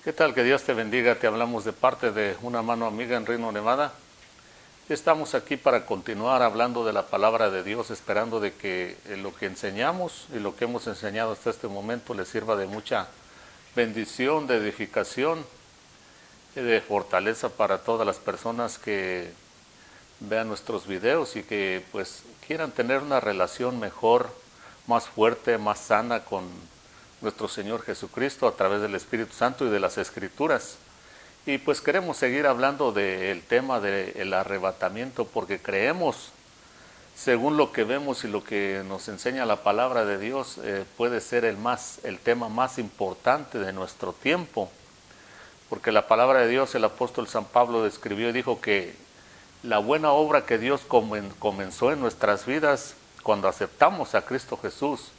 ¿Qué tal? Que Dios te bendiga. Te hablamos de parte de una mano amiga en Reno, Nevada. Estamos aquí para continuar hablando de la palabra de Dios, esperando de que lo que enseñamos y lo que hemos enseñado hasta este momento les sirva de mucha bendición, de edificación y de fortaleza para todas las personas que vean nuestros videos y que pues quieran tener una relación mejor, más fuerte, más sana con nuestro Señor Jesucristo a través del Espíritu Santo y de las Escrituras. Y pues queremos seguir hablando del tema del arrebatamiento porque creemos, según lo que vemos y lo que nos enseña la palabra de Dios, puede ser el tema más importante de nuestro tiempo. Porque la palabra de Dios, el apóstol San Pablo describió y dijo que la buena obra que Dios comenzó en nuestras vidas cuando aceptamos a Cristo Jesús,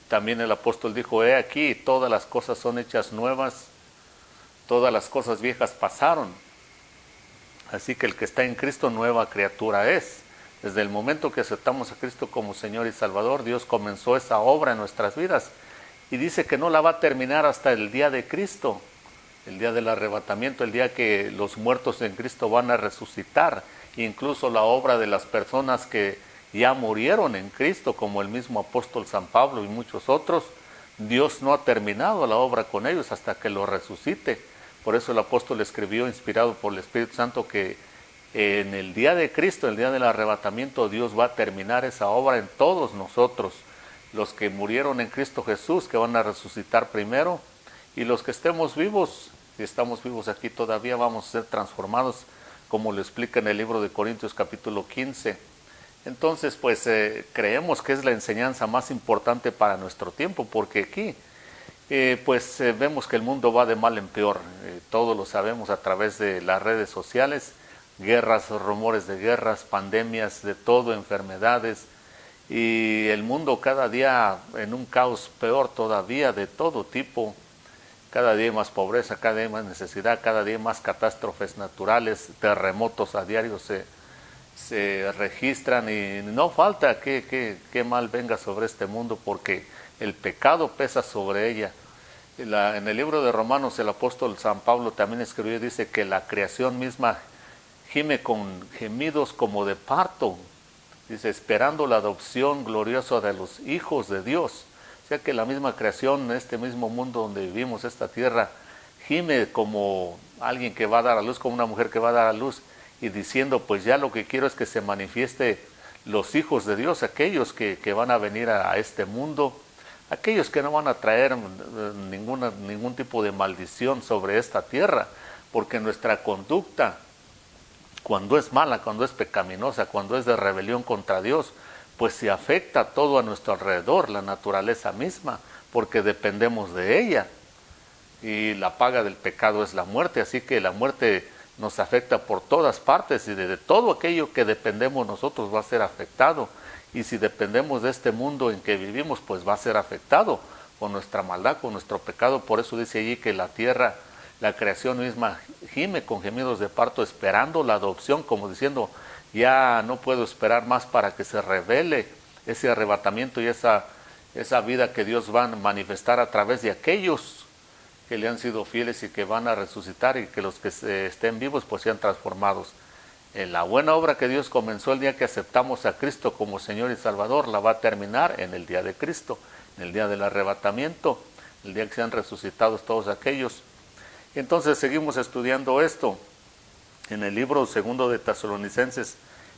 también el apóstol dijo, he aquí, todas las cosas son hechas nuevas, todas las cosas viejas pasaron. Así que el que está en Cristo, nueva criatura es. Desde el momento que aceptamos a Cristo como Señor y Salvador, Dios comenzó esa obra en nuestras vidas. Y dice que no la va a terminar hasta el día de Cristo, el día del arrebatamiento, el día que los muertos en Cristo van a resucitar. Incluso la obra de las personas que ya murieron en Cristo, como el mismo apóstol San Pablo y muchos otros, Dios no ha terminado la obra con ellos hasta que lo resucite. Por eso el apóstol escribió, inspirado por el Espíritu Santo, que en el día de Cristo, el día del arrebatamiento, Dios va a terminar esa obra en todos nosotros, los que murieron en Cristo Jesús, que van a resucitar primero, y los que estemos vivos, si estamos vivos aquí todavía, vamos a ser transformados, como lo explica en el libro de Corintios capítulo 15. Entonces, pues creemos que es la enseñanza más importante para nuestro tiempo, porque aquí vemos que el mundo va de mal en peor. Todos lo sabemos a través de las redes sociales, guerras, rumores de guerras, pandemias, de todo, enfermedades, y el mundo cada día en un caos peor todavía, de todo tipo. Cada día más pobreza, cada día más necesidad, cada día más catástrofes naturales, terremotos a diario se registran y no falta que mal venga sobre este mundo porque el pecado pesa sobre ella. En el libro de Romanos el apóstol San Pablo también escribió y dice que la creación misma gime con gemidos como de parto, dice, esperando la adopción gloriosa de los hijos de Dios. O sea que la misma creación, este mismo mundo donde vivimos, esta tierra, gime como alguien que va a dar a luz, como una mujer que va a dar a luz, y diciendo, pues ya lo que quiero es que se manifieste los hijos de Dios, aquellos que van a venir a este mundo, aquellos que no van a traer ningún tipo de maldición sobre esta tierra, porque nuestra conducta, cuando es mala, cuando es pecaminosa, cuando es de rebelión contra Dios, pues se afecta todo a nuestro alrededor, la naturaleza misma, porque dependemos de ella. Y la paga del pecado es la muerte, así que la muerte nos afecta por todas partes y de todo aquello que dependemos nosotros va a ser afectado. Y si dependemos de este mundo en que vivimos, pues va a ser afectado con nuestra maldad, con nuestro pecado. Por eso dice allí que la tierra, la creación misma gime con gemidos de parto, esperando la adopción, como diciendo, ya no puedo esperar más para que se revele ese arrebatamiento y esa vida que Dios va a manifestar a través de aquellos que le han sido fieles y que van a resucitar y que los que estén vivos pues sean transformados. En la buena obra que Dios comenzó el día que aceptamos a Cristo como Señor y Salvador, la va a terminar en el día de Cristo, en el día del arrebatamiento, el día que sean resucitados todos aquellos. Y entonces seguimos estudiando esto en el libro segundo de Tesalonicenses,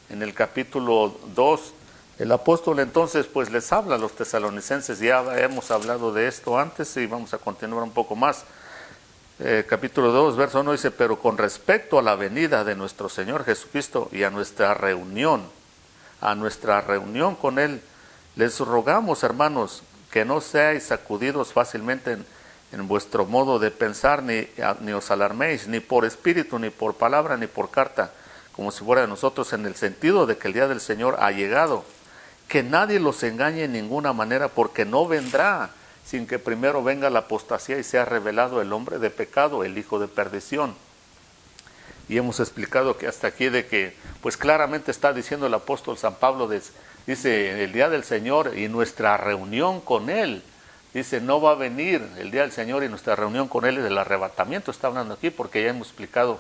en el capítulo 2. El apóstol entonces pues les habla a los tesalonicenses, ya hemos hablado de esto antes y vamos a continuar un poco más. Capítulo 2, verso 1 dice, pero con respecto a la venida de nuestro Señor Jesucristo y a nuestra reunión con Él, les rogamos, hermanos, que no seáis sacudidos fácilmente en vuestro modo de pensar, ni os alarméis, ni por espíritu, ni por palabra, ni por carta, como si fuera de nosotros, en el sentido de que el día del Señor ha llegado. Que nadie los engañe en ninguna manera, porque no vendrá sin que primero venga la apostasía y sea revelado el hombre de pecado, el hijo de perdición. Y hemos explicado que hasta aquí de que, pues claramente está diciendo el apóstol San Pablo, dice, el día del Señor y nuestra reunión con Él. Dice, no va a venir el día del Señor y nuestra reunión con Él es del arrebatamiento. Está hablando aquí porque ya hemos explicado,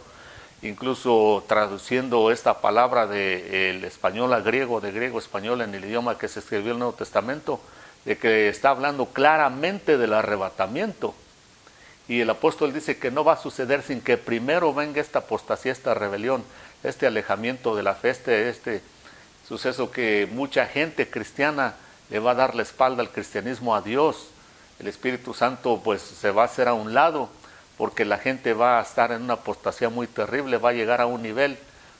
incluso traduciendo esta palabra del español a griego, de griego a español en el idioma que se escribió el Nuevo Testamento, de que está hablando claramente del arrebatamiento. Y el apóstol dice que no va a suceder sin que primero venga esta apostasía, esta rebelión, este alejamiento de la fe, este suceso que mucha gente cristiana le va a dar la espalda al cristianismo, a Dios. El Espíritu Santo pues se va a hacer a un lado, porque la gente va a estar en una apostasía muy terrible, va a llegar a un nivel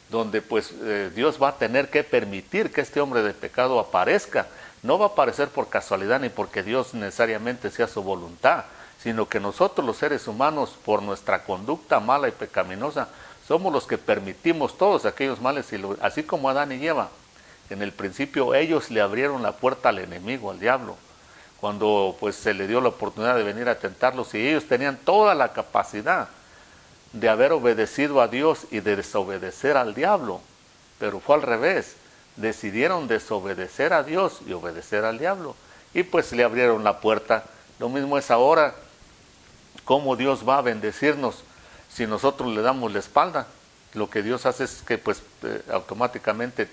donde pues Dios va a tener que permitir que este hombre de pecado aparezca. No va a aparecer por casualidad ni porque Dios necesariamente sea su voluntad, sino que nosotros los seres humanos, por nuestra conducta mala y pecaminosa, somos los que permitimos todos aquellos males, así como Adán y Eva. En el principio ellos le abrieron la puerta al enemigo, al diablo, cuando pues se le dio la oportunidad de venir a tentarlos, y ellos tenían toda la capacidad de haber obedecido a Dios y de desobedecer al diablo, pero fue al revés. Decidieron desobedecer a Dios y obedecer al diablo, y pues le abrieron la puerta. Lo mismo es ahora. ¿Cómo Dios va a bendecirnos si nosotros le damos la espalda? Lo que Dios hace es que pues automáticamente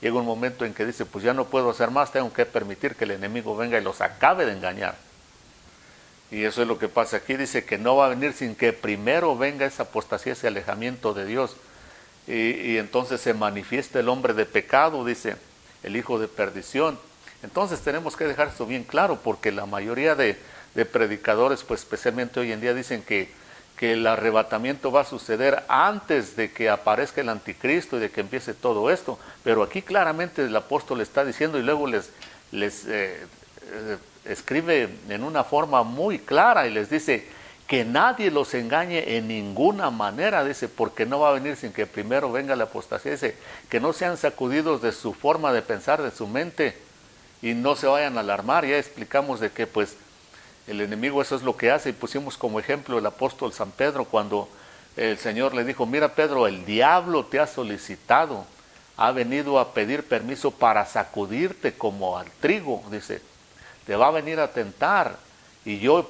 llega un momento en que dice, pues ya no puedo hacer más, tengo que permitir que el enemigo venga y los acabe de engañar. Y eso es lo que pasa aquí. Dice que no va a venir sin que primero venga esa apostasía, ese alejamiento de Dios. Y entonces se manifiesta el hombre de pecado, dice, el hijo de perdición. Entonces tenemos que dejar esto bien claro, porque la mayoría de predicadores, pues especialmente hoy en día, dicen que el arrebatamiento va a suceder antes de que aparezca el anticristo y de que empiece todo esto. Pero aquí claramente el apóstol está diciendo, y luego les escribe en una forma muy clara y les dice que nadie los engañe en ninguna manera, dice, porque no va a venir sin que primero venga la apostasía. Dice que no sean sacudidos de su forma de pensar, de su mente, y no se vayan a alarmar. Ya explicamos de que pues el enemigo eso es lo que hace, y pusimos como ejemplo el apóstol San Pedro, cuando el Señor le dijo, mira Pedro, el diablo te ha solicitado, ha venido a pedir permiso para sacudirte como al trigo, dice, te va a venir a tentar,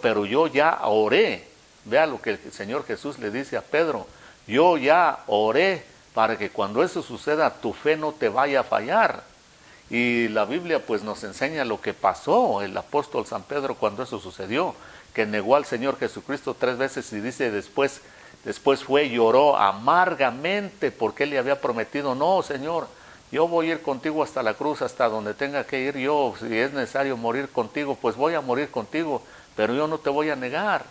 pero yo ya oré. Vea lo que el Señor Jesús le dice a Pedro, yo ya oré para que cuando eso suceda tu fe no te vaya a fallar. Y la Biblia pues nos enseña lo que pasó el apóstol San Pedro cuando eso sucedió, que negó al Señor Jesucristo 3 veces, y dice después fue y lloró amargamente porque él le había prometido, no Señor, yo voy a ir contigo hasta la cruz, hasta donde tenga que ir yo, si es necesario morir contigo, pues voy a morir contigo, pero yo no te voy a negar.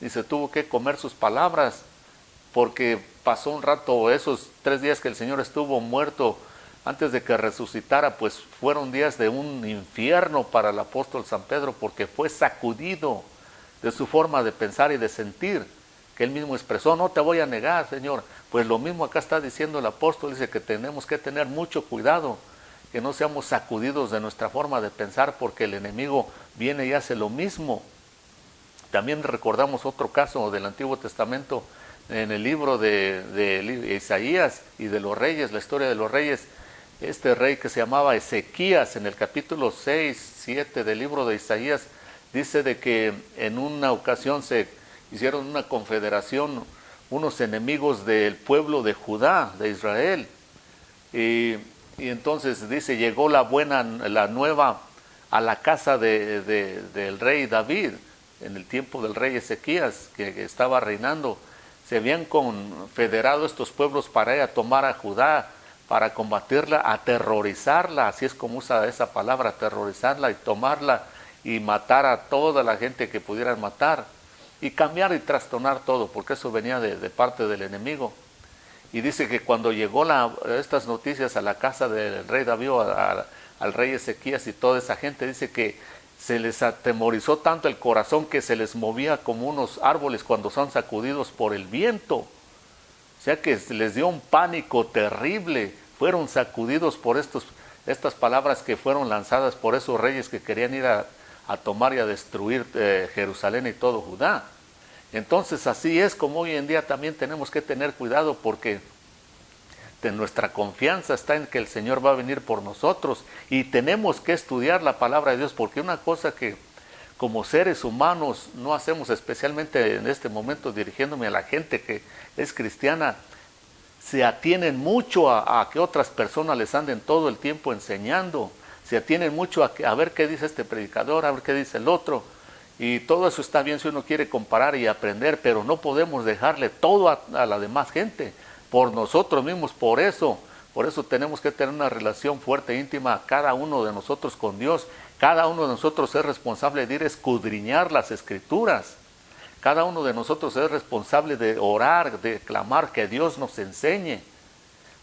Y se tuvo que comer sus palabras, porque pasó un rato, esos 3 días que el Señor estuvo muerto, antes de que resucitara, pues fueron días de un infierno para el apóstol San Pedro, porque fue sacudido de su forma de pensar y de sentir, que él mismo expresó, no te voy a negar, Señor. Pues lo mismo acá está diciendo el apóstol, dice que tenemos que tener mucho cuidado, que no seamos sacudidos de nuestra forma de pensar, porque el enemigo viene y hace lo mismo. También recordamos otro caso del Antiguo Testamento, en el libro de Isaías y de los reyes, la historia de los reyes. Este rey que se llamaba Ezequías, en el capítulo 6, 7 del libro de Isaías, dice de que en una ocasión se hicieron una confederación, unos enemigos del pueblo de Judá, de Israel, y entonces dice, llegó la nueva a la casa del rey David, en el tiempo del rey Ezequías, que estaba reinando. Se habían confederado estos pueblos para ir a tomar a Judá, para combatirla, aterrorizarla, así es como usa esa palabra, aterrorizarla y tomarla y matar a toda la gente que pudieran matar, y cambiar y trastornar todo, porque eso venía de parte del enemigo. Y dice que cuando llegó estas noticias a la casa del rey David, al rey Ezequías y toda esa gente, dice que se les atemorizó tanto el corazón que se les movía como unos árboles cuando son sacudidos por el viento. O sea que les dio un pánico terrible, fueron sacudidos por estas palabras que fueron lanzadas por esos reyes que querían ir a tomar y a destruir Jerusalén y todo Judá. Entonces así es como hoy en día también tenemos que tener cuidado, porque nuestra confianza está en que el Señor va a venir por nosotros y tenemos que estudiar la palabra de Dios, porque una cosa que como seres humanos no hacemos, especialmente en este momento dirigiéndome a la gente que es cristiana, se atienen mucho a que otras personas les anden todo el tiempo enseñando, se atienen mucho a ver qué dice este predicador, a ver qué dice el otro, y todo eso está bien si uno quiere comparar y aprender, pero no podemos dejarle todo a la demás gente, por nosotros mismos. Por eso tenemos que tener una relación fuerte, íntima, cada uno de nosotros con Dios. Cada uno de nosotros es responsable de ir a escudriñar las Escrituras. Cada uno de nosotros es responsable de orar, de clamar que Dios nos enseñe.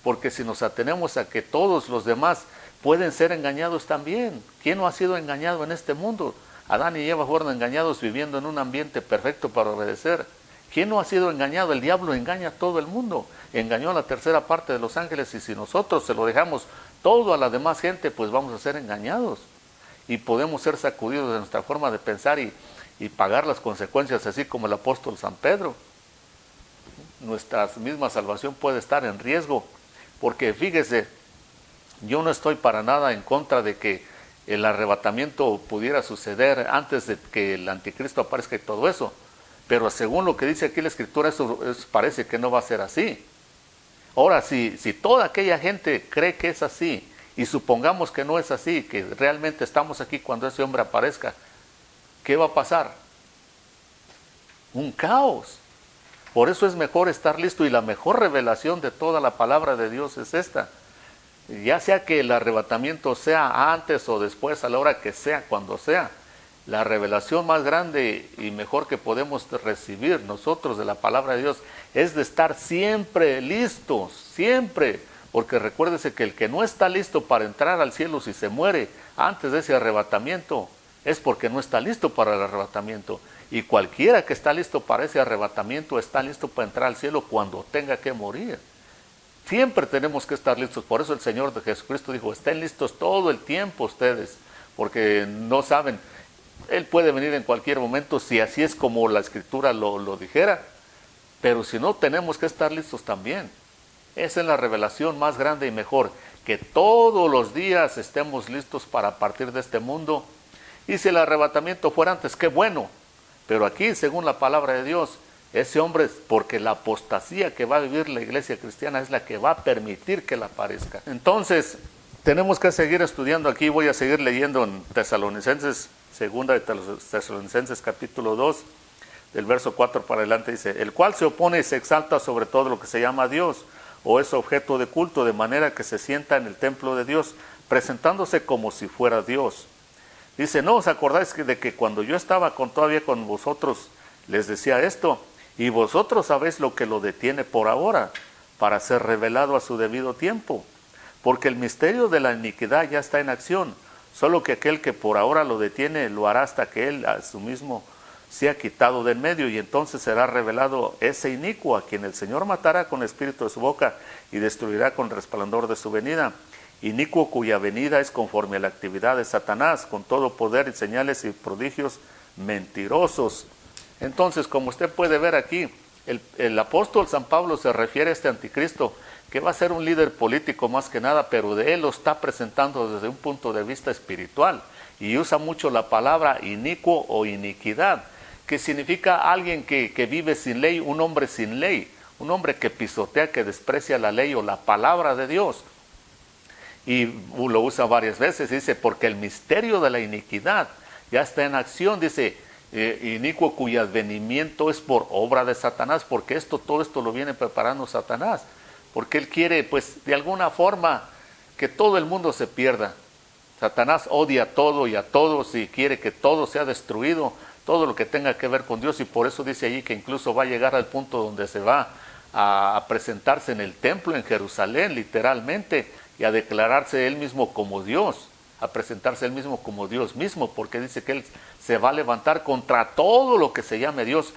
Porque si nos atenemos a que todos los demás pueden ser engañados también. ¿Quién no ha sido engañado en este mundo? Adán y Eva fueron engañados viviendo en un ambiente perfecto para obedecer. ¿Quién no ha sido engañado? El diablo engaña a todo el mundo. Engañó a la tercera parte de los ángeles, y si nosotros se lo dejamos todo a la demás gente, pues vamos a ser engañados. Y podemos ser sacudidos de nuestra forma de pensar y pagar las consecuencias, así como el apóstol San Pedro. Nuestra misma salvación puede estar en riesgo, porque fíjese, yo no estoy para nada en contra de que el arrebatamiento pudiera suceder antes de que el anticristo aparezca y todo eso, pero según lo que dice aquí la Escritura, eso parece que no va a ser así. Ahora, si toda aquella gente cree que es así, y supongamos que no es así, que realmente estamos aquí cuando ese hombre aparezca, ¿qué va a pasar? Un caos. Por eso es mejor estar listo, y la mejor revelación de toda la palabra de Dios es esta. Ya sea que el arrebatamiento sea antes o después, a la hora que sea, cuando sea, la revelación más grande y mejor que podemos recibir nosotros de la palabra de Dios es de estar siempre listos, siempre. Porque recuérdese que el que no está listo para entrar al cielo, si se muere antes de ese arrebatamiento, es porque no está listo para el arrebatamiento. Y cualquiera que está listo para ese arrebatamiento está listo para entrar al cielo cuando tenga que morir. Siempre tenemos que estar listos. Por eso el Señor de Jesucristo dijo, estén listos todo el tiempo ustedes, porque no saben, Él puede venir en cualquier momento, si así es como la Escritura lo dijera. Pero si no, tenemos que estar listos también. Esa es la revelación más grande y mejor, que todos los días estemos listos para partir de este mundo. Y si el arrebatamiento fuera antes, qué bueno. Pero aquí, según la palabra de Dios, ese hombre, porque la apostasía que va a vivir la iglesia cristiana es la que va a permitir que él aparezca. Entonces, tenemos que seguir estudiando aquí. Voy a seguir leyendo en Tesalonicenses, segunda de Tesalonicenses capítulo 2, del verso 4 para adelante, dice: el cual se opone y se exalta sobre todo lo que se llama Dios, o es objeto de culto, de manera que se sienta en el templo de Dios, presentándose como si fuera Dios. Dice, ¿no os acordáis de que cuando yo estaba todavía con vosotros, les decía esto? Y vosotros sabéis lo que lo detiene por ahora, para ser revelado a su debido tiempo. Porque el misterio de la iniquidad ya está en acción, solo que aquel que por ahora lo detiene, lo hará hasta que él a su mismo sea quitado del medio, y entonces será revelado ese inicuo, a quien el Señor matará con el espíritu de su boca, y destruirá con el resplandor de su venida. Inicuo cuya venida es conforme a la actividad de Satanás, con todo poder y señales y prodigios mentirosos. Entonces, como usted puede ver aquí, el apóstol San Pablo se refiere a este anticristo, que va a ser un líder político más que nada, pero de él lo está presentando desde un punto de vista espiritual, y usa mucho la palabra inicuo o iniquidad, que significa alguien que vive sin ley, un hombre sin ley, un hombre que pisotea, que desprecia la ley o la palabra de Dios. Y lo usa varias veces, dice, porque el misterio de la iniquidad ya está en acción, dice, inicuo cuyo advenimiento es por obra de Satanás, porque todo esto lo viene preparando Satanás, porque él quiere, pues, de alguna forma, que todo el mundo se pierda. Satanás odia todo y a todos, y quiere que todo sea destruido, todo lo que tenga que ver con Dios, y por eso dice allí que incluso va a llegar al punto donde se va a presentarse en el templo en Jerusalén, literalmente, y a declararse él mismo como Dios, a presentarse él mismo como Dios mismo, porque dice que él se va a levantar contra todo lo que se llame Dios,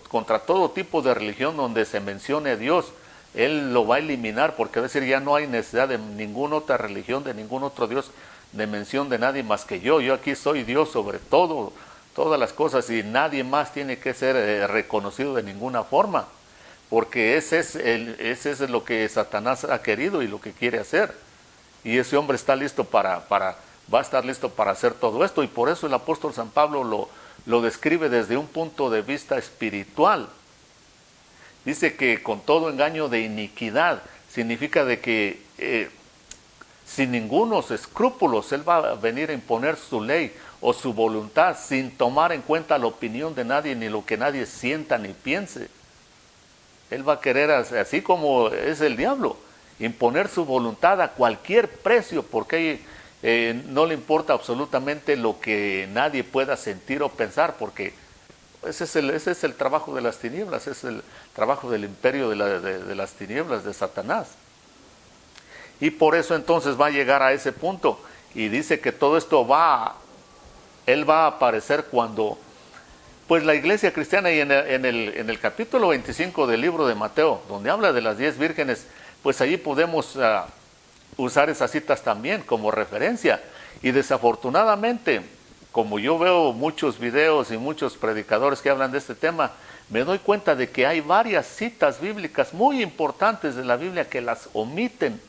contra todo tipo de religión donde se mencione Dios. Él lo va a eliminar, porque va a decir, ya no hay necesidad de ninguna otra religión, de ningún otro Dios, de mención de nadie más que yo aquí soy Dios sobre todas las cosas, y nadie más tiene que ser reconocido de ninguna forma. porque ese es lo que Satanás ha querido y lo que quiere hacer. Y ese hombre está listo va a estar listo para hacer todo esto, y por eso el apóstol San Pablo lo describe desde un punto de vista espiritual. Dice que con todo engaño de iniquidad, significa de que sin ningunos escrúpulos él va a venir a imponer su ley o su voluntad sin tomar en cuenta la opinión de nadie ni lo que nadie sienta ni piense. Él va a querer, así como es el diablo, imponer su voluntad a cualquier precio, porque no le importa absolutamente lo que nadie pueda sentir o pensar, porque ese es el trabajo de las tinieblas, es el trabajo del imperio de las tinieblas, de Satanás. Y por eso entonces va a llegar a ese punto, y dice que todo esto él va a aparecer cuando, pues la iglesia cristiana, y en el capítulo 25 del libro de Mateo, donde habla de las 10 vírgenes, pues allí podemos usar esas citas también como referencia. Y desafortunadamente, como yo veo muchos videos y muchos predicadores que hablan de este tema, me doy cuenta de que hay varias citas bíblicas muy importantes de la Biblia que las omiten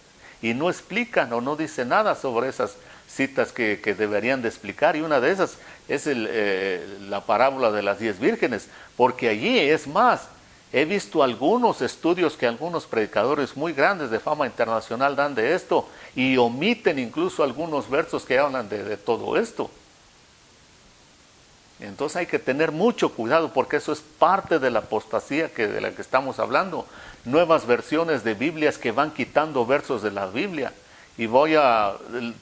y no explican o no dicen nada sobre esas citas que deberían de explicar, y una de esas es la parábola de las 10 vírgenes, porque allí es más, he visto algunos estudios que algunos predicadores muy grandes de fama internacional dan de esto, y omiten incluso algunos versos que hablan de todo esto. Entonces hay que tener mucho cuidado, porque eso es parte de la apostasía de la que estamos hablando. Nuevas versiones de Biblias que van quitando versos de la Biblia. Y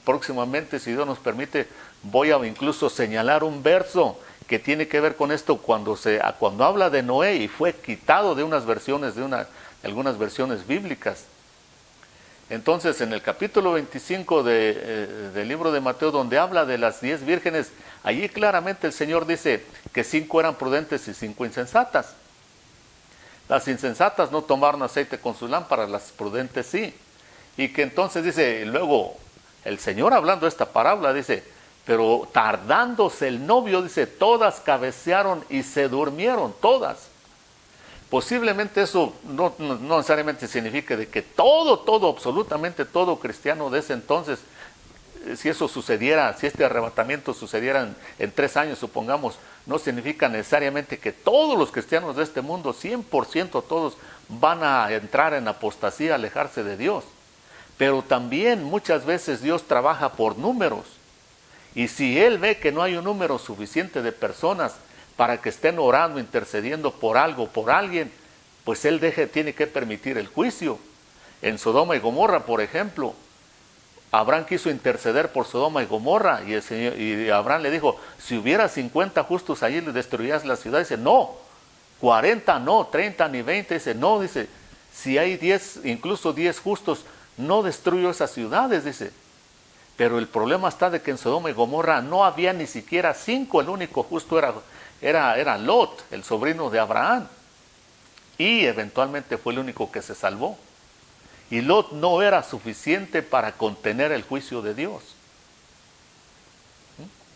próximamente, si Dios nos permite, voy a incluso señalar un verso que tiene que ver con esto cuando habla de Noé y fue quitado de unas versiones, algunas versiones bíblicas. Entonces, en el capítulo 25 del libro de Mateo, donde habla de las 10 vírgenes, allí claramente el Señor dice que 5 eran prudentes y 5 insensatas. Las insensatas no tomaron aceite con sus lámparas, las prudentes sí. Y que entonces dice, luego el Señor hablando esta parábola dice, pero tardándose el novio, dice, todas cabecearon y se durmieron, todas. Posiblemente eso no necesariamente significa de que todo, absolutamente todo cristiano de ese entonces, si eso sucediera, si este arrebatamiento sucediera en 3 años, supongamos, no significa necesariamente que todos los cristianos de este mundo, 100% todos, van a entrar en apostasía, alejarse de Dios. Pero también muchas veces Dios trabaja por números. Y si Él ve que no hay un número suficiente de personas para que estén orando, intercediendo por algo, por alguien, pues Él tiene que permitir el juicio. En Sodoma y Gomorra, por ejemplo, Abraham quiso interceder por Sodoma y Gomorra, y Abraham le dijo, si hubiera 50 justos allí, le destruirías la ciudad. Dice, no, 40 no, 30 ni 20, dice, no, dice, si hay 10, incluso 10 justos, no destruyo esas ciudades, dice. Pero el problema está de que en Sodoma y Gomorra no había ni siquiera 5, el único justo era Lot, el sobrino de Abraham, y eventualmente fue el único que se salvó. Y Lot no era suficiente para contener el juicio de Dios.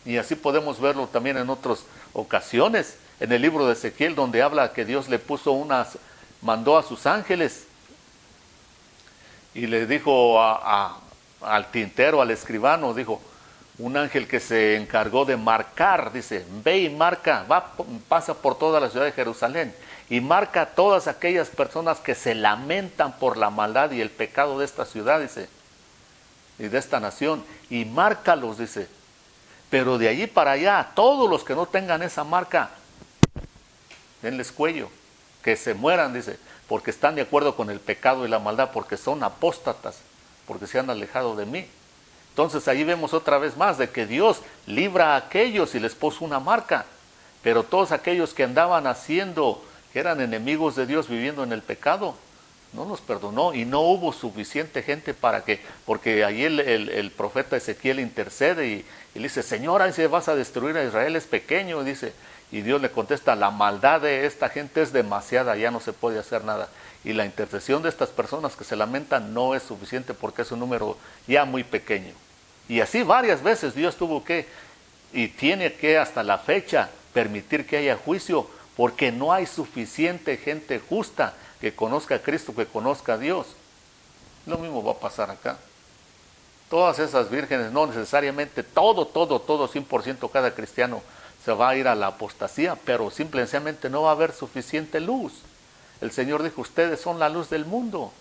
Y así podemos verlo también en otras ocasiones, en el libro de Ezequiel, donde habla que Dios le mandó a sus ángeles y le dijo al tintero, al escribano, dijo, un ángel que se encargó de marcar, dice, ve y marca, pasa por toda la ciudad de Jerusalén y marca a todas aquellas personas que se lamentan por la maldad y el pecado de esta ciudad, dice, y de esta nación, y márcalos, dice, pero de allí para allá, todos los que no tengan esa marca, denles cuello, que se mueran, dice, porque están de acuerdo con el pecado y la maldad, porque son apóstatas, porque se han alejado de mí. Entonces ahí vemos otra vez más de que Dios libra a aquellos y les puso una marca, pero todos aquellos que andaban que eran enemigos de Dios viviendo en el pecado, no los perdonó, y no hubo suficiente gente porque ahí el profeta Ezequiel intercede y le dice, Señor, ahí se vas a destruir a Israel, es pequeño, dice, y Dios le contesta, la maldad de esta gente es demasiada, ya no se puede hacer nada. Y la intercesión de estas personas que se lamentan no es suficiente porque es un número ya muy pequeño. Y así varias veces Dios tuvo que, y tiene que hasta la fecha, permitir que haya juicio porque no hay suficiente gente justa que conozca a Cristo, que conozca a Dios. Lo mismo va a pasar acá. Todas esas vírgenes, no necesariamente todo, 100% cada cristiano se va a ir a la apostasía, pero simplemente no va a haber suficiente luz. El Señor dijo, ustedes son la luz del mundo.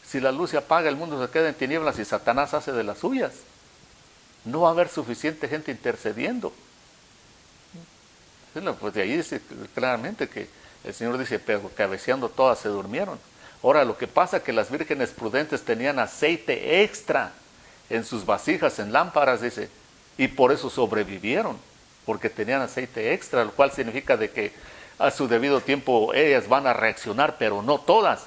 Si la luz se apaga, el mundo se queda en tinieblas y Satanás hace de las suyas. No va a haber suficiente gente intercediendo. Pues de ahí dice claramente que el Señor dice, pero cabeceando todas se durmieron. Ahora, lo que pasa es que las vírgenes prudentes tenían aceite extra en sus vasijas, en lámparas, dice, y por eso sobrevivieron, porque tenían aceite extra, lo cual significa de que a su debido tiempo ellas van a reaccionar, pero no todas.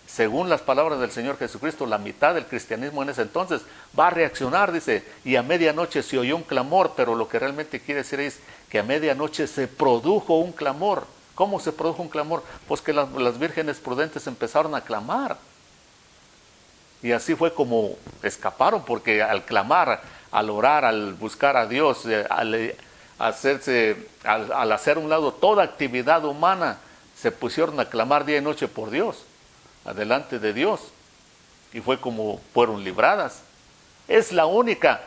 Según las palabras del Señor Jesucristo, la mitad del cristianismo en ese entonces va a reaccionar, dice, y a medianoche se oyó un clamor, pero lo que realmente quiere decir es que a medianoche se produjo un clamor. ¿Cómo se produjo un clamor? Pues que las vírgenes prudentes empezaron a clamar. Y así fue como escaparon, porque al clamar, al orar, al buscar a Dios, al hacer a un lado toda actividad humana, se pusieron a clamar día y noche por Dios, adelante de Dios, y fue como fueron libradas. Es la única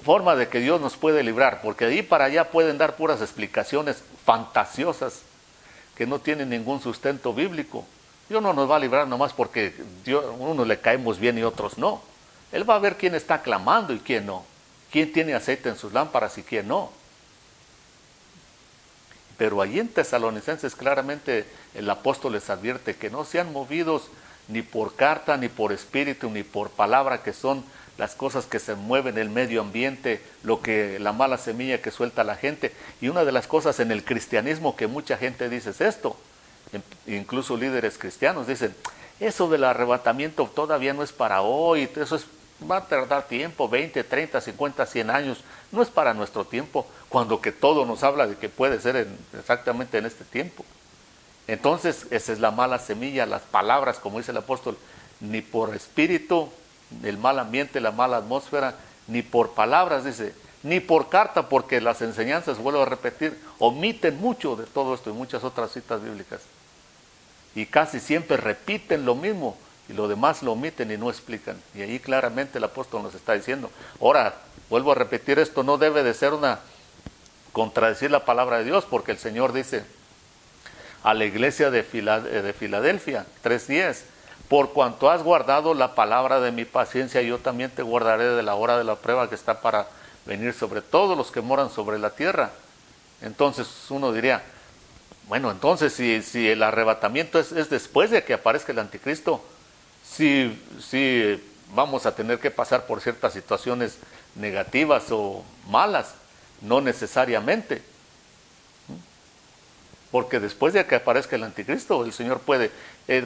forma de que Dios nos puede librar, porque de ahí para allá pueden dar puras explicaciones fantasiosas que no tienen ningún sustento bíblico. Dios no nos va a librar nomás porque unos le caemos bien y otros no. Él va a ver quién está clamando y quién no, quién tiene aceite en sus lámparas y quién no. Pero allí en Tesalonicenses claramente el apóstol les advierte que no sean movidos ni por carta, ni por espíritu, ni por palabra, que son las cosas que se mueven en el medio ambiente, la mala semilla que suelta la gente. Y una de las cosas en el cristianismo que mucha gente dice es esto, incluso líderes cristianos dicen, eso del arrebatamiento todavía no es para hoy, eso va a tardar tiempo, 20, 30, 50, 100 años, no es para nuestro tiempo, cuando que todo nos habla de que puede ser exactamente en este tiempo. Entonces, esa es la mala semilla, las palabras, como dice el apóstol, ni por espíritu, el mal ambiente, la mala atmósfera, ni por palabras, dice, ni por carta, porque las enseñanzas, vuelvo a repetir, omiten mucho de todo esto y muchas otras citas bíblicas. Y casi siempre repiten lo mismo y lo demás lo omiten y no explican. Y ahí claramente el apóstol nos está diciendo. Ahora, vuelvo a repetir, esto no debe de ser contradecir la palabra de Dios, porque el Señor dice a la iglesia de Filadelfia 3:10, por cuanto has guardado la palabra de mi paciencia, yo también te guardaré de la hora de la prueba que está para venir sobre todos los que moran sobre la tierra. Entonces uno diría, bueno, entonces si el arrebatamiento es después de que aparezca el anticristo, si vamos a tener que pasar por ciertas situaciones negativas o malas, no necesariamente. Porque después de que aparezca el anticristo, el Señor puede,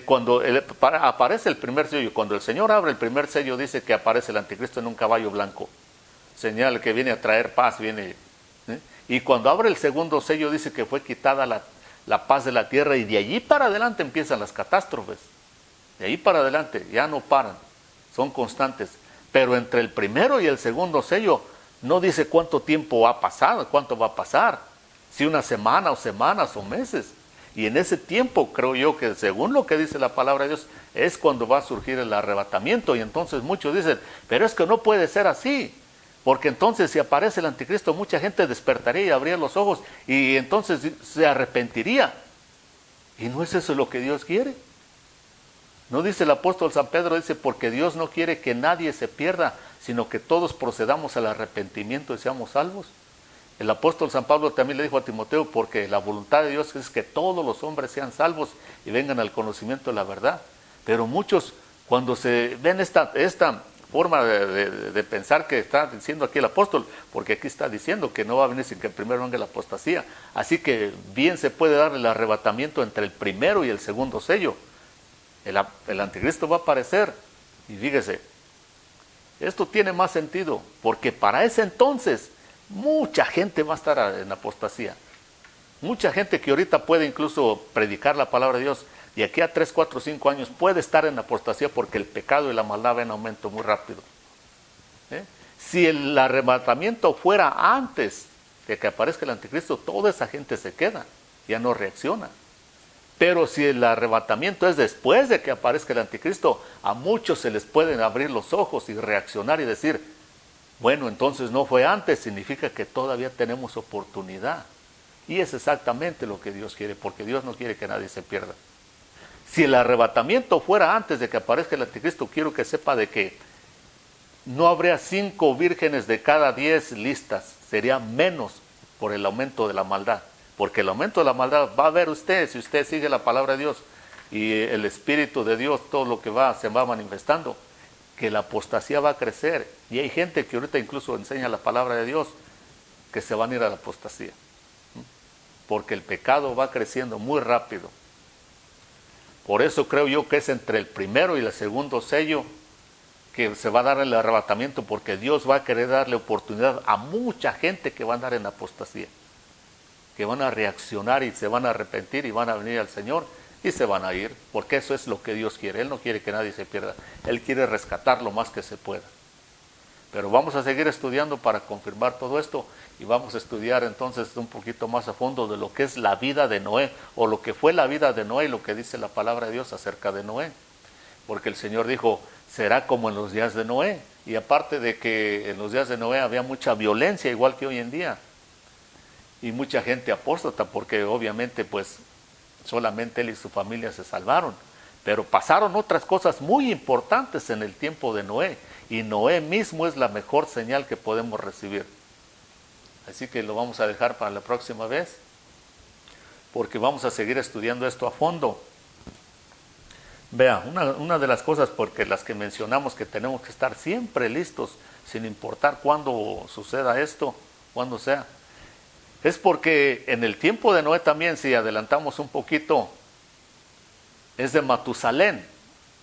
cuando aparece el primer sello, cuando el Señor abre el primer sello, dice que aparece el anticristo en un caballo blanco, señal que viene a traer paz, y cuando abre el segundo sello dice que fue quitada la paz de la tierra, y de allí para adelante empiezan las catástrofes, de ahí para adelante ya no paran, son constantes, pero entre el primero y el segundo sello no dice cuánto tiempo ha pasado, cuánto va a pasar, si una semana o semanas o meses. Y en ese tiempo creo yo que según lo que dice la palabra de Dios es cuando va a surgir el arrebatamiento. Y entonces muchos dicen, pero es que no puede ser así, porque entonces si aparece el anticristo mucha gente despertaría y abría los ojos y entonces se arrepentiría. Y no es eso lo que Dios quiere. No dice el apóstol San Pedro, dice, porque Dios no quiere que nadie se pierda, sino que todos procedamos al arrepentimiento y seamos salvos. El apóstol San Pablo también le dijo a Timoteo, porque la voluntad de Dios es que todos los hombres sean salvos y vengan al conocimiento de la verdad. Pero muchos, cuando se ven esta forma de pensar que está diciendo aquí el apóstol, porque aquí está diciendo que no va a venir sin que primero venga la apostasía, así que bien se puede dar el arrebatamiento entre el primero y el segundo sello. El anticristo va a aparecer, y fíjese, esto tiene más sentido, porque para ese entonces mucha gente va a estar en apostasía. Mucha gente que ahorita puede incluso predicar la palabra de Dios, de aquí a 3, 4, 5 años puede estar en apostasía porque el pecado y la maldad van en aumento muy rápido. Si el arrebatamiento fuera antes de que aparezca el anticristo, toda esa gente se queda. ya no reacciona. Pero si el arrebatamiento es después de que aparezca el anticristo, a muchos se les pueden abrir los ojos y reaccionar y decir, bueno, entonces no fue antes, significa que todavía tenemos oportunidad. Y es exactamente lo que Dios quiere, porque Dios no quiere que nadie se pierda. Si el arrebatamiento fuera antes de que aparezca el anticristo, quiero que sepa de que no habría 5 vírgenes de cada 10 listas, sería menos por el aumento de la maldad. Porque el aumento de la maldad va a ver usted, si usted sigue la palabra de Dios y el Espíritu de Dios, todo lo que se va manifestando, que la apostasía va a crecer. Y hay gente que ahorita incluso enseña la palabra de Dios, que se van a ir a la apostasía. Porque el pecado va creciendo muy rápido. Por eso creo yo que es entre el primero y el segundo sello que se va a dar el arrebatamiento, porque Dios va a querer darle oportunidad a mucha gente que va a andar en apostasía, que van a reaccionar y se van a arrepentir y van a venir al Señor y se van a ir, porque eso es lo que Dios quiere. Él no quiere que nadie se pierda, Él quiere rescatar lo más que se pueda. Pero vamos a seguir estudiando para confirmar todo esto y vamos a estudiar entonces un poquito más a fondo de lo que es la vida de Noé, o lo que fue la vida de Noé y lo que dice la palabra de Dios acerca de Noé. Porque el Señor dijo, será como en los días de Noé. Y aparte de que en los días de Noé había mucha violencia, igual que hoy en día, y mucha gente apóstata, porque obviamente pues solamente él y su familia se salvaron. Pero pasaron otras cosas muy importantes en el tiempo de Noé, y Noé mismo es la mejor señal que podemos recibir. Así que lo vamos a dejar para la próxima vez, porque vamos a seguir estudiando esto a fondo. Vea, una de las cosas, porque las que mencionamos que tenemos que estar siempre listos, sin importar cuándo suceda esto, cuándo sea, es porque en el tiempo de Noé también, si adelantamos un poquito, es de Matusalén.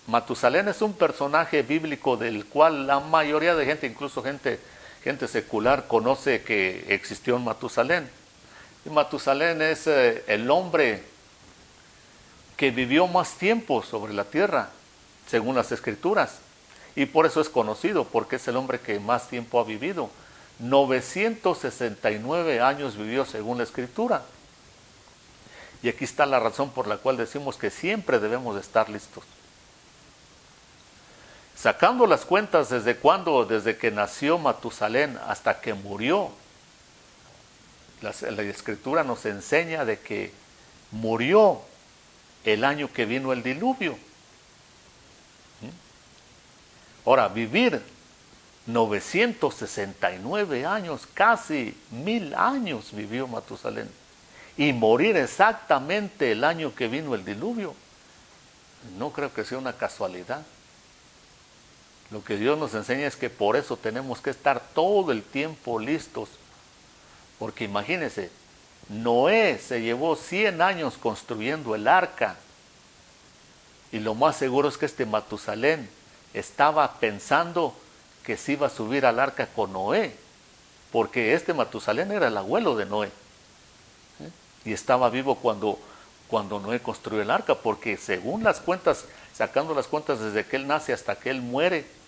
Matusalén es un personaje bíblico del cual la mayoría de gente, incluso gente secular, conoce que existió en Matusalén. Y Matusalén es el hombre que vivió más tiempo sobre la tierra, según las Escrituras. Y por eso es conocido, porque es el hombre que más tiempo ha vivido. 969 años vivió según la Escritura. Y aquí está la razón por la cual decimos que siempre debemos de estar listos. Sacando las cuentas desde que nació Matusalén hasta que murió, la Escritura nos enseña de que murió el año que vino el diluvio. Ahora, vivir 969 años, casi 1000 años vivió Matusalén, y morir exactamente el año que vino el diluvio, no creo que sea una casualidad. Lo que Dios nos enseña es que por eso tenemos que estar todo el tiempo listos, porque imagínense, Noé se llevó 100 años construyendo el arca, y lo más seguro es que este Matusalén estaba pensando que se iba a subir al arca con Noé, porque este Matusalén era el abuelo de Noé, y estaba vivo cuando Noé construyó el arca, porque según las cuentas, sacando las cuentas desde que él nace hasta que él muere,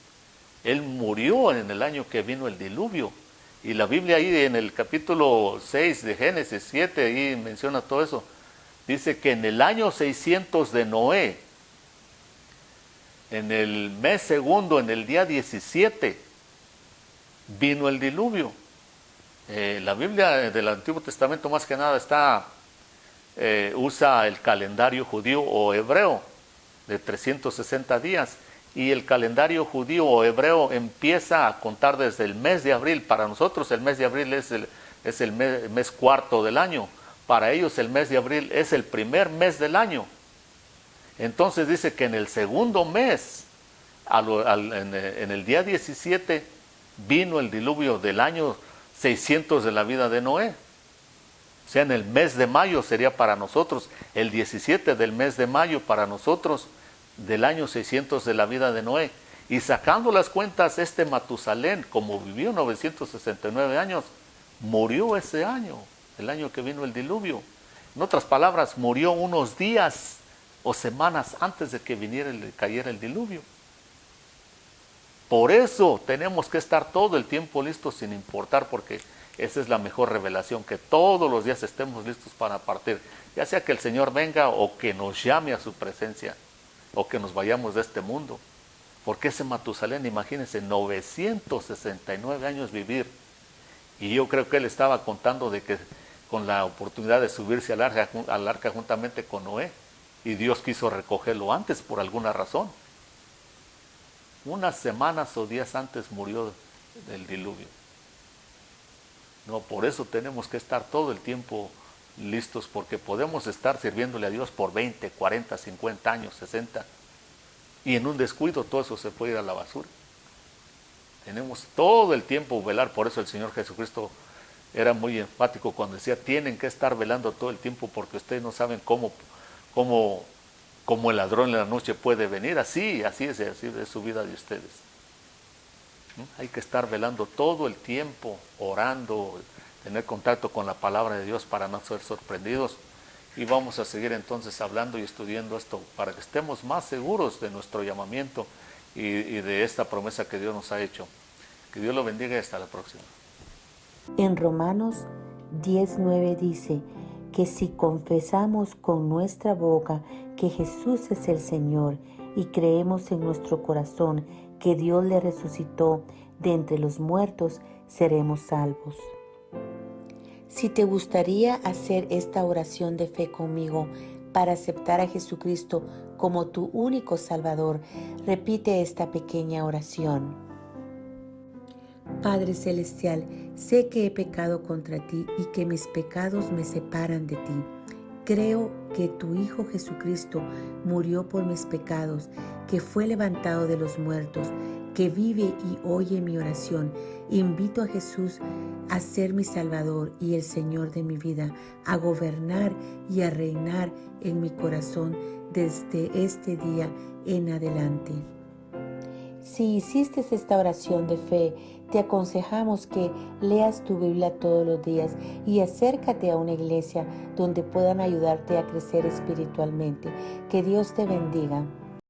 él murió en el año que vino el diluvio. Y la Biblia ahí en el capítulo 6 de Génesis 7, ahí menciona todo eso. Dice que en el año 600 de Noé, en el mes segundo, en el día 17, vino el diluvio. La Biblia del Antiguo Testamento más que nada usa el calendario judío o hebreo de 360 días. Y el calendario judío o hebreo empieza a contar desde el mes de abril. Para nosotros el mes de abril es el mes cuarto del año. Para ellos el mes de abril es el primer mes del año. Entonces dice que en el segundo mes, en el día 17, vino el diluvio del año 600 de la vida de Noé. O sea, en el mes de mayo sería para nosotros, el 17 del mes de mayo para nosotros, del año 600 de la vida de Noé. Y sacando las cuentas, este Matusalén, como vivió 969 años, murió ese año, el año que vino el diluvio. En otras palabras, murió unos días o semanas antes de que cayera el diluvio. Por eso tenemos que estar todo el tiempo listos sin importar, porque Esa es la mejor revelación, que todos los días estemos listos para partir, ya sea que el Señor venga o que nos llame a su presencia, o que nos vayamos de este mundo. Porque ese Matusalén, imagínense, 969 años vivir. Y yo creo que él estaba contando de que con la oportunidad de subirse al arca juntamente con Noé, y Dios quiso recogerlo antes por alguna razón. Unas semanas o días antes murió del diluvio. No, por eso tenemos que estar todo el tiempo listos, porque podemos estar sirviéndole a Dios por 20, 40, 50 años, 60, y en un descuido todo eso se puede ir a la basura. Tenemos todo el tiempo velar. Por eso el Señor Jesucristo era muy enfático cuando decía, tienen que estar velando todo el tiempo, porque ustedes no saben cómo el ladrón en la noche puede venir. Así es su vida de ustedes. Hay que estar velando todo el tiempo, orando, tener contacto con la palabra de Dios para no ser sorprendidos. Y vamos a seguir entonces hablando y estudiando esto para que estemos más seguros de nuestro llamamiento y de esta promesa que Dios nos ha hecho. Que Dios lo bendiga y hasta la próxima. En Romanos 10:9 dice que si confesamos con nuestra boca que Jesús es el Señor y creemos en nuestro corazón que Dios le resucitó de entre los muertos, seremos salvos. Si te gustaría hacer esta oración de fe conmigo para aceptar a Jesucristo como tu único Salvador, repite esta pequeña oración. Padre Celestial, sé que he pecado contra ti y que mis pecados me separan de ti. Creo que tu Hijo Jesucristo murió por mis pecados, que fue levantado de los muertos, que vive y oye mi oración. Invito a Jesús a ser mi Salvador y el Señor de mi vida, a gobernar y a reinar en mi corazón desde este día en adelante. Si hiciste esta oración de fe, te aconsejamos que leas tu Biblia todos los días y acércate a una iglesia donde puedan ayudarte a crecer espiritualmente. Que Dios te bendiga.